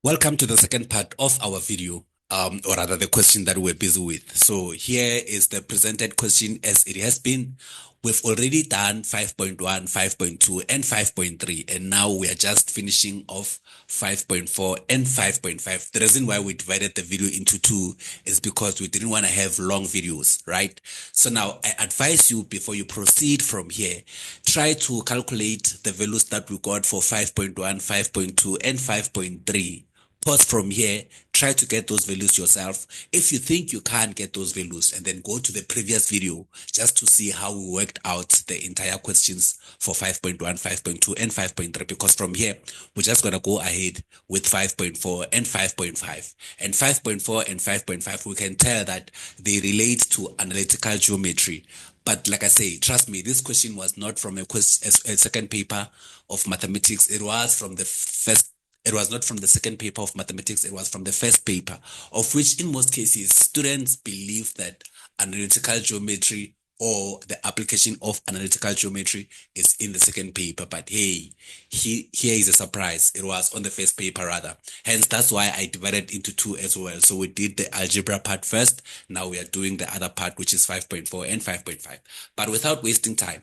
Welcome to the second part of our video, or rather the question that we're busy with. So here is the presented question as it has been. We've already done 5.1, 5.2, and 5.3, and now we are just finishing off 5.4 and 5.5. The reason why we divided the video into two is because we didn't want to have long videos, right? So now I advise you, before you proceed from here, try to calculate the values that we got for 5.1, 5.2, and 5.3. Pause from here, try to get those values yourself. If you think you can't get those values, and then go to the previous video just to see how we worked out the entire questions for 5.1, 5.2, and 5.3, because from here, we're just going to go ahead with 5.4 and 5.5. And 5.4 and 5.5, we can tell that they relate to analytical geometry. But like I say, trust me, this question was not from a second paper of mathematics. It was from the first. It was not from the second paper of mathematics. It was from the first paper, of which in most cases, students believe that analytical geometry or the application of analytical geometry is in the second paper. But hey, here is a surprise. It was on the first paper rather. Hence, that's why I divided into two as well. So we did the algebra part first. Now we are doing the other part, which is 5.4 and 5.5. But without wasting time,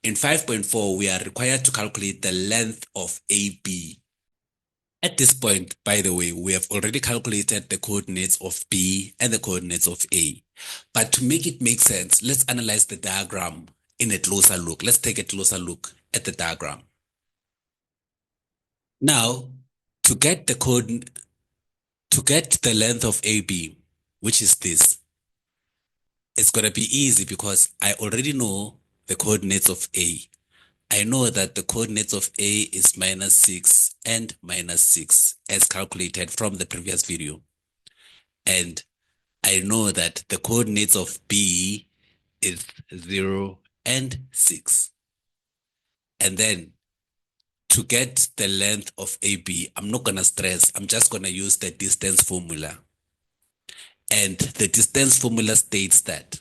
in 5.4, we are required to calculate the length of AB. At this point, by the way, we have already calculated the coordinates of B and the coordinates of A. But to make it make sense, let's analyze the diagram in a closer look. Let's take a closer look at the diagram. Now, to get the length of AB, which is this, it's going to be easy because I already know the coordinates of A. I know that the coordinates of A is -6 and -6 as calculated from the previous video. And I know that the coordinates of B is 0 and 6. And then to get the length of AB, I'm not going to stress. I'm just going to use the distance formula. And the distance formula states that.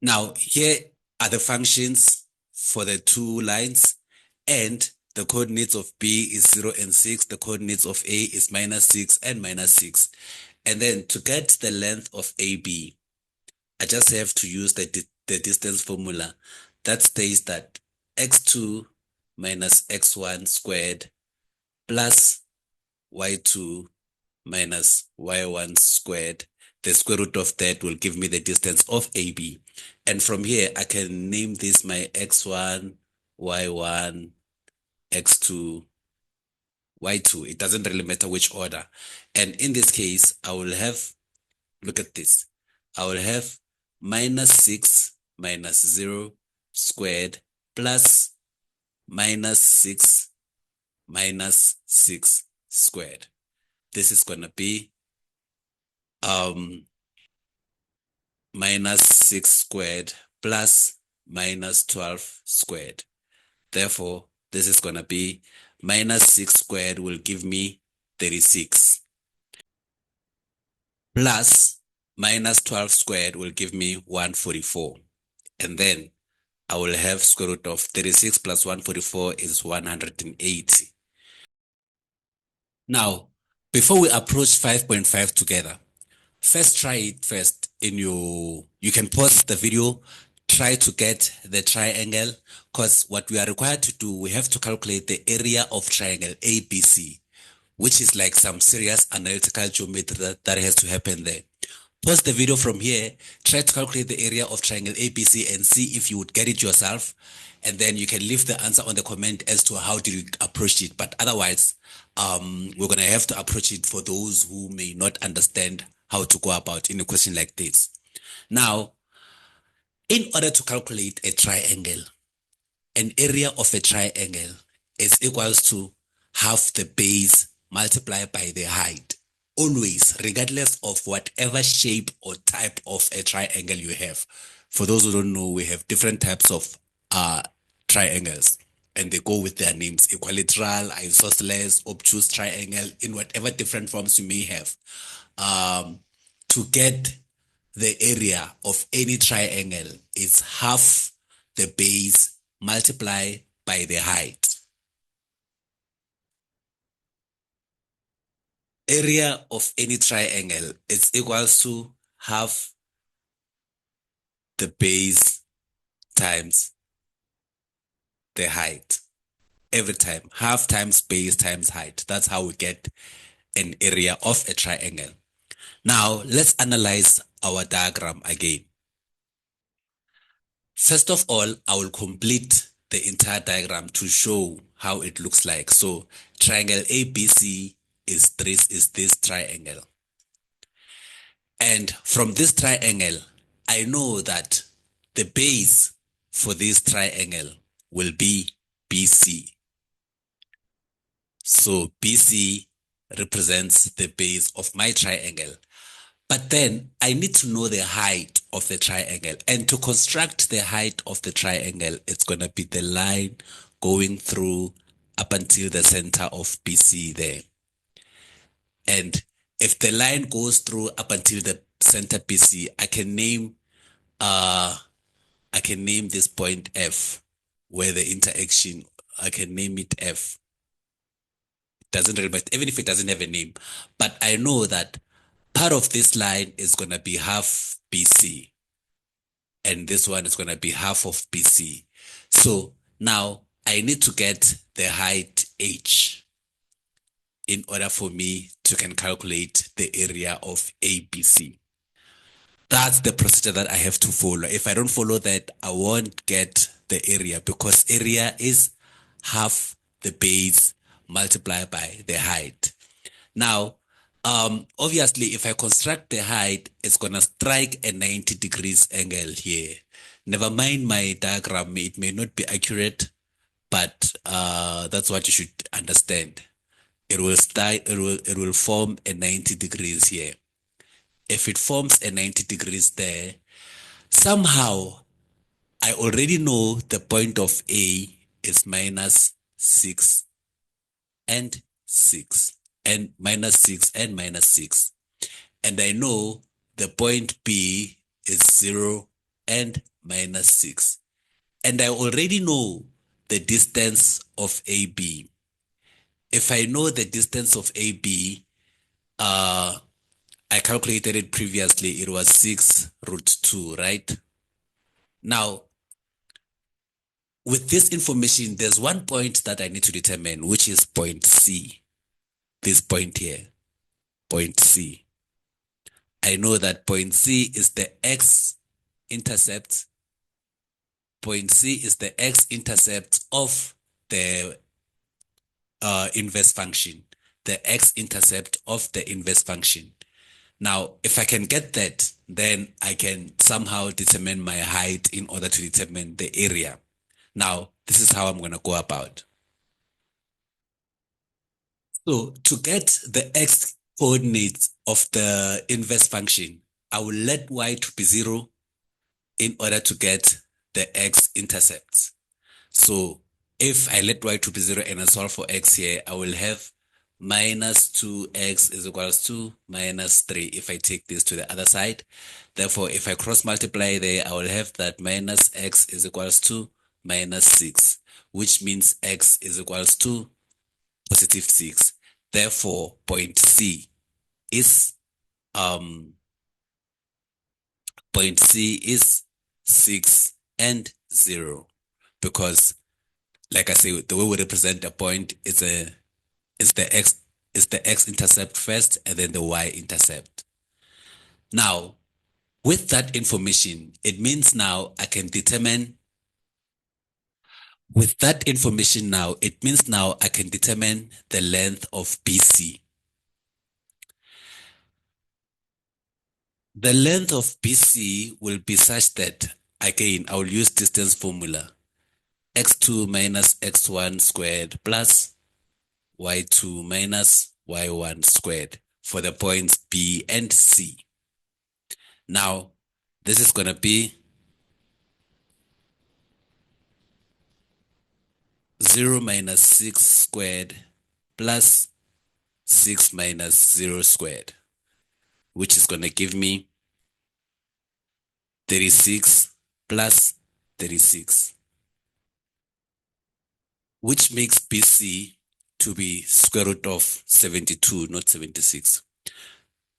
Now, here are the functions for the two lines, and the coordinates of B is 0 and 6. The coordinates of A is -6 and -6. And then to get the length of AB, I just have to use the distance formula that states that x2 minus x1 squared plus y2 minus y1 squared. The square root of that will give me the distance of AB. And from here, I can name this my x1, y1, x2, y2. It doesn't really matter which order. And in this case, I will have, look at this, I will have -6 minus 0 squared plus -6 minus 6 squared. This is going to be -6 squared plus -12 squared. Therefore, this is going to be -6 squared will give me 36 plus -12 squared will give me 144. And then I will have square root of 36 plus 144 is 180. Now, before we approach 5.5 together, first try it first in you can pause the video, try to get the triangle, because what we are required to do, we have to calculate the area of triangle ABC, which is like some serious analytical geometry that has to happen there. Pause the video from here, try to calculate the area of triangle ABC and see if you would get it yourself. And then you can leave the answer on the comment as to how did you approach it. But otherwise, we're going to have to approach it for those who may not understand how to go about in a question like this. Now, in order to calculate a triangle, an area of a triangle is equals to half the base multiplied by the height. Always, regardless of whatever shape or type of a triangle you have. For those who don't know, we have different types of triangles, and they go with their names: equilateral, isosceles, obtuse triangle, in whatever different forms you may have. To get the area of any triangle is half the base multiplied by the height. area of any triangle is equals to half the base times the height. Every time, half times base times height. That's how we get an area of a triangle. Now, let's analyze our diagram again. First of all, I will complete the entire diagram to show how it looks like. So triangle ABC is this triangle. And from this triangle, I know that the base for this triangle will be BC. So BC represents the base of my triangle. But then I need to know the height of the triangle. And to construct the height of the triangle, it's going to be the line going through up until the center of BC there. And if the line goes through up until the center BC, I can name this point F, where the interaction, I can name it F. It doesn't really matter, even if it doesn't have a name. But I know that part of this line is going to be half BC. And this one is going to be half of BC. So now I need to get the height H in order for me to can calculate the area of ABC. That's the procedure that I have to follow. If I don't follow that, I won't get the area, because area is half the base multiplied by the height. Now, obviously, if I construct the height, it's going to strike a 90 degrees angle here. Never mind my diagram, it may not be accurate, but that's what you should understand. It will form a 90 degrees here. If it forms a 90 degrees there, somehow I already know the point of A is minus 6 and 6 and minus 6 and minus 6. And I know the point B is 0 and minus 6. And I already know the distance of AB. If I know the distance of AB, I calculated it previously, it was 6 root 2, right? Now, with this information, there's one point that I need to determine, which is point C. This point here, point C. I know that point C is the x-intercept. Point C is the x-intercept of the inverse function, the x-intercept of the inverse function. Now, if I can get that, then I can somehow determine my height in order to determine the area. Now, this is how I'm going to go about. So to get the x coordinates of the inverse function, I will let y to be 0 in order to get the x-intercepts. So if I let y to be 0 and I solve for x here, I will have minus 2x is equals to minus 3 if I take this to the other side. Therefore, if I cross multiply there, I will have that minus x is equals to minus 6, which means x is equals to positive 6. Therefore, point C is 6 and 0, because like I say, the way we represent a point is the x-intercept first and then the y-intercept. Now, with that information, it means now I can determine the length of BC. The length of BC will be such that, again, I will use distance formula. x2 minus x1 squared plus y2 minus y1 squared for the points B and C. Now, this is going to be 0 minus 6 squared plus 6 minus 0 squared, which is going to give me 36 plus 36, which makes BC to be square root of 72, not 76,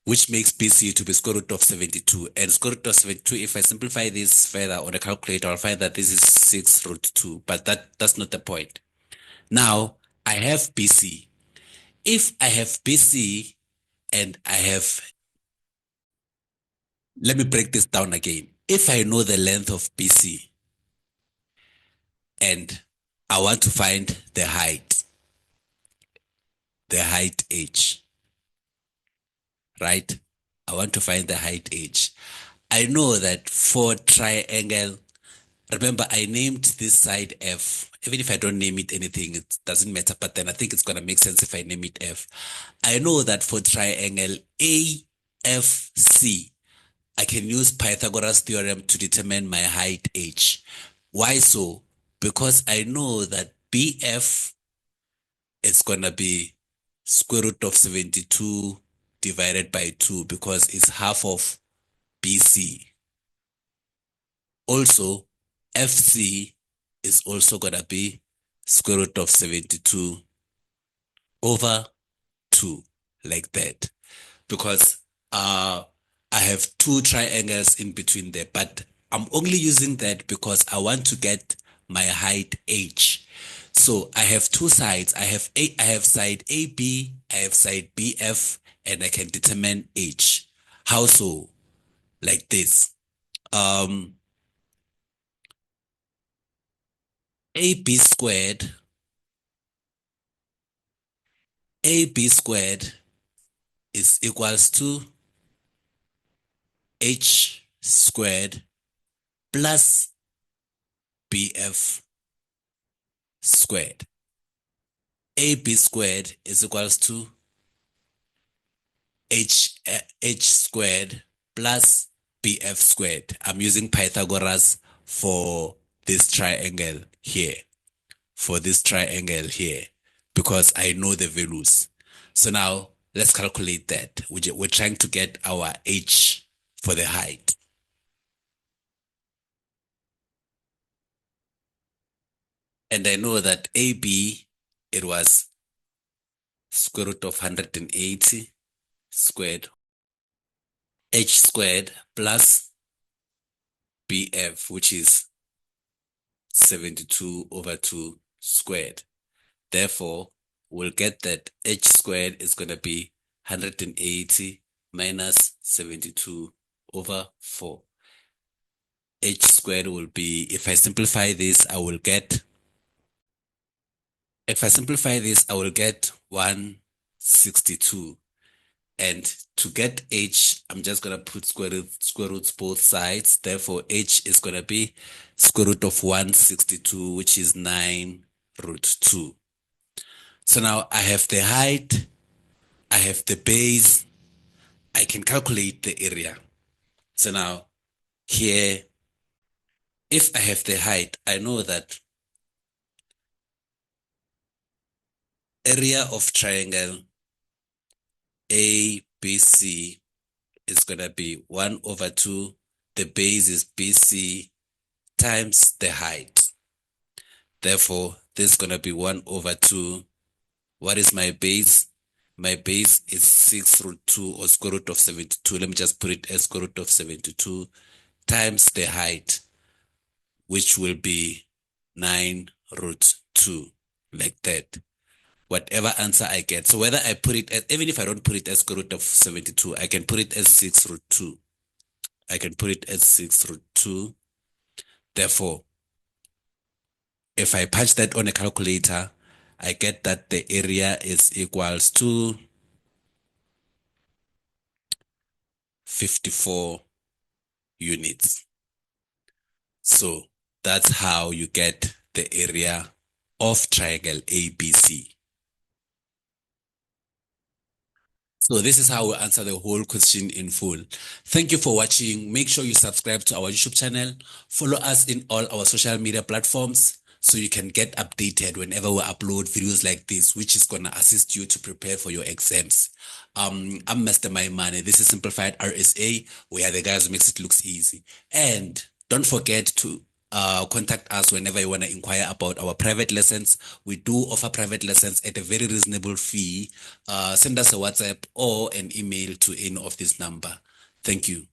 which makes BC to be square root of 72. And square root of 72, if I simplify this further on a calculator, I'll find that this is 6 root 2, but that's not the point. Now, I have BC. If I have BC and I have, let me break this down again. If I know the length of BC and I want to find the height h, right? I want to find the height h. I know that for triangle, remember I named this side F. Even if I don't name it anything, it doesn't matter, but then I think it's going to make sense if I name it F. I know that for triangle AFC, I can use Pythagoras theorem to determine my height h. Why so? Because I know that BF is going to be square root of 72 divided by 2 because it's half of BC. Also, FC is also going to be square root of 72 over 2, like that. Because I have two triangles in between there, but I'm only using that because I want to get my height h. So I have two sides. I have side AB, I have side BF, and I can determine h. How so? Like this. AB squared is equals to h squared plus BF squared. AB squared is equals to h squared plus BF squared. I'm using Pythagoras for this triangle here. Because I know the values. So now let's calculate that. We're trying to get our h for the height. And I know that AB, it was square root of 180 squared, h squared plus BF, which is 72 over 2 squared. Therefore, we'll get that h squared is going to be 180 minus 72 over 4. H squared will be, if I simplify this, I will get 162. And to get h, I'm just going to put square roots both sides. Therefore, h is going to be square root of 162, which is 9 root 2. So now I have the height, I have the base, I can calculate the area. So now here, if I have the height, I know that area of triangle ABC is going to be 1 over 2. The base is BC times the height. Therefore, this is going to be 1 over 2. What is my base? My base is 6 root 2 or square root of 72. Let me just put it as square root of 72 times the height, which will be 9 root 2, like that. Whatever answer I get. So whether I put it as, even if I don't put it as square root of 72, I can put it as 6 root 2. Therefore, if I punch that on a calculator, I get that the area is equals to 54 units. So that's how you get the area of triangle ABC. So this is how we answer the whole question in full. Thank you for watching. Make sure you subscribe to our YouTube channel. Follow us in all our social media platforms so you can get updated whenever we upload videos like this, which is going to assist you to prepare for your exams. I'm Mr. Maimane. This is Simplified RSA. We are the guys who makes it look easy. And don't forget to contact us whenever you want to inquire about our private lessons. We do offer private lessons at a very reasonable fee. Send us a WhatsApp or an email to any of this number. Thank you.